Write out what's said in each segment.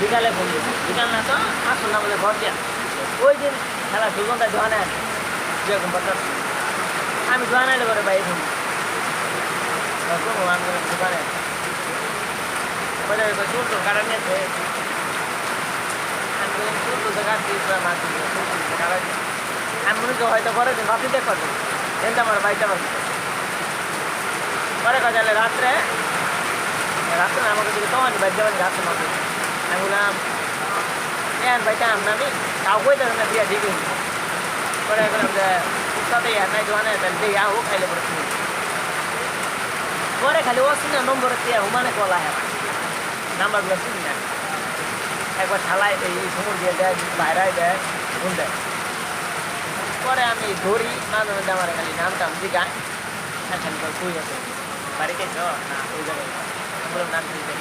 বিকালে ফোন দিয়েছে বিকাল না তো আসুন না বলে ঘর দিয়া ওই দিন খেলা সুগন্ধা ধোয়ানে যেরকম কথা আমি ধোয়ানে করে বাইরে ফোন কোনো আমি দোকানে চুল তো কাটা নিয়েছে আমি চুল তো কাটছি মাছ কাটাচ্ছি আমি মনে করি হয়তো করে দিন ভাবি দেখো কিন্তু আমার বাড়িতে আমার পরে কথা রাত্রে রাত্রে আমাকে দিকে তোমার বাড়ি যাবেন রাত্রে মাত্র আমি বললাম বাইতে আমি তাও কই দেবেন না দিয়া ঠিক হয়েছে পরে গেলাম যে সাথে নাই দোকানে তাহলে দিয়ে ও খাইলে পরে পরে খালি ও শুনে নম্বর দিয়ে হুমানে কলা হ্যাঁ নাম্বারগুলো শুনি না একবার ঠালাই এই সমুদ্র দিয়ে দেয় বাইরায় দেয় ফোন দেয় পরে আমি ধরি মাঝে মধ্যে আমার খালি নামটা আমি দিঘা খালি কই আছে বাড়িতে না ওই জায়গায় বললাম নাম দিতে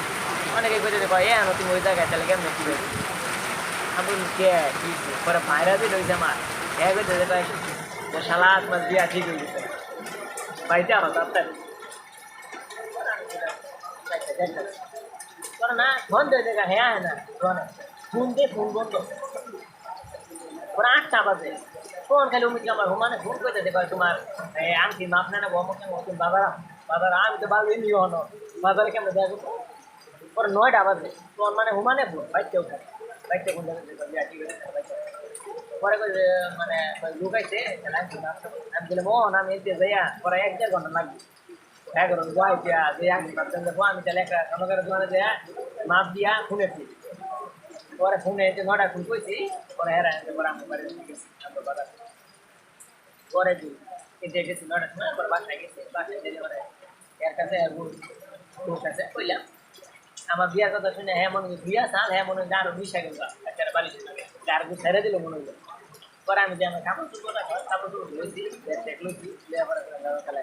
অনেকে কই দিতে কয় এনো তুমি ওই জায়গায় তাহলে কেমন কি করবি আমি বললাম কে কি পরে বাইরা দিয়ে রয়েছে আমার এক হয়ে যেতে কয় শালা তোমার বিয়া ঠিক হয়ে গেছে বাড়িতে আরো তার না বন্ধ হয়ে দেখা হ্যাঁ না ফোন দিয়ে ফোন বন্ধ ওরা 8টা বাজে ফোন খালি উমিকে আমার হুমানে ফোন করে দিতে পারে তোমার আংটি মাপ না অমুক বাজার আমি তো বাজে নিও হনো বাজারে কেমন দেখা করবো ওরা 9টা বাজে ফোন মানে হুমানে ফোন বাইকতে ওঠে বাইকতে ফোন পরে মানে লুকাইছে আমি বলে মোহন আমি এতে যাইয়া পরে 1-1.5 ঘন্টা লাগবে 11 যাই যে আংটি মাপ দেবো আমি তাহলে একটা কামকার দোকানে যায় মাপ দিয়া ফোনে পরে ফোনে এসে 9টা ফোন কইছি পরে হেরা পরে আমি বাড়ি বাজার পরে কিন্তু গেছি 9টার সময় পরে বাসায় গেছি বাসায় গেলে পরে এর কাছে তোর কাছে কইলাম আমার বিয়ার কথা শুনে হ্যাঁ মনে বিয়া সাল হ্যাঁ মনে হয় আরো 20 সেকেন্ড একটা বালিশ গার গু ছেড়ে দিল মনে হলো পরে আমি যে আমার কাপড় চুপড় কাপড় চুপড় লইছি লইছি পরে খেলা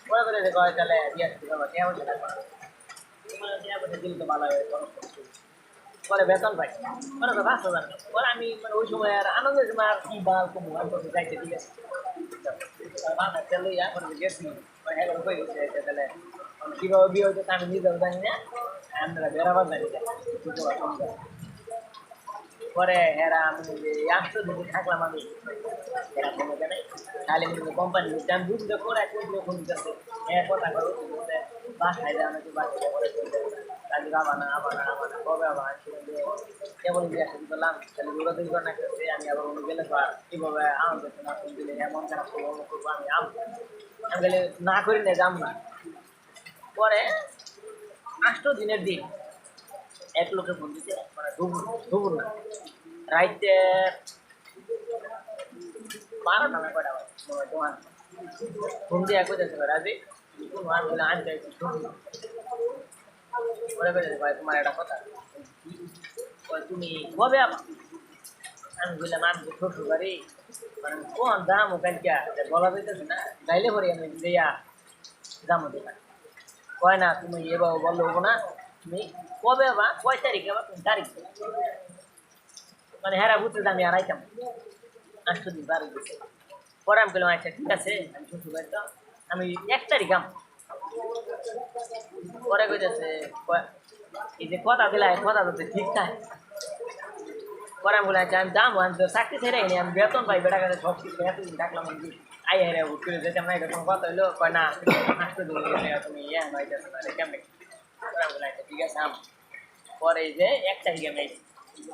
পরে করে দেখো তাহলে বিয়া বাবা কেমন সেটা দিল তো ভালো পরে বেতন পাই পরে তো 5,000 পরে আমি মানে ওই সময় আর আনন্দের সময় আর কি বাল কমু আমি তো যাইতে ঠিক আছে মাথা চলে পরে গেছি তাহলে কীভাবে বিয়ে হইতে আমি নিজেও জানি না আমরা বেড়াবার জানি পরে এরা আমি 100 দিন থাকলাম আমি এরা কোনো জানে খালি কোম্পানি আমি বুঝতে করে ফোন দিতেছে হ্যাঁ কথা করো বাসায় যাও নাকি বাসায় কাজে আবানা কবে আবার কেবল দিয়ে আসতে করলাম তাহলে দৌড়াদৌড়ি করে নাকতেছে আমি আবার অন্য গেলে তো আর কীভাবে আনন্দ না ফোন দিলে এমন খারাপ করবো আমি আমি গেলে না করি না যাম না পরে 8 দিনের দিন এক লোকে ফোন দিতে মানে দুপুর না রাইতে 12টা না কয়টা তোমার ফোন দিয়ে এক যাচ্ছে রাজি তোমার বলে আনতে মনে করে ভাই তোমার একটা কথা তুমি কবে আমি বললাম আমি তো শ্বশুর বাড়ি মানে কোন দাম ওখানকে বলা যাইতেছে না গাইলে পরে আমি দিয়া দাম দোকান কয় না তুমি এবার বললে হবো না তুমি কবে বা কয় তারিখে বা তুমি তারিখ মানে হেরা বুঝতে আমি আর আইতাম 8 দিন তারিখ দিচ্ছে পরে আমি বললাম আচ্ছা ঠিক আছে আমি শ্বশুর বাড়ি তো আমি 1 তারিখ আম পরে কইতেছে এই যে কথা দিলা কথা তো ঠিক থাকে পরে আমি বলে আচ্ছা আমি যাবো আমি তো চাকরি ছেড়ে নি আমি বেতন পাই বেটা কাছে সব কিছু এতদিন ডাকলাম আমি আই হারে হুট করে যেতাম না এরকম কথা হইলো কয় না 8 দিন তুমি নয়টা তাহলে কেমন পরে আমি বলে আচ্ছা ঠিক আছে আম পরে এই যে 1 তারিখে আমি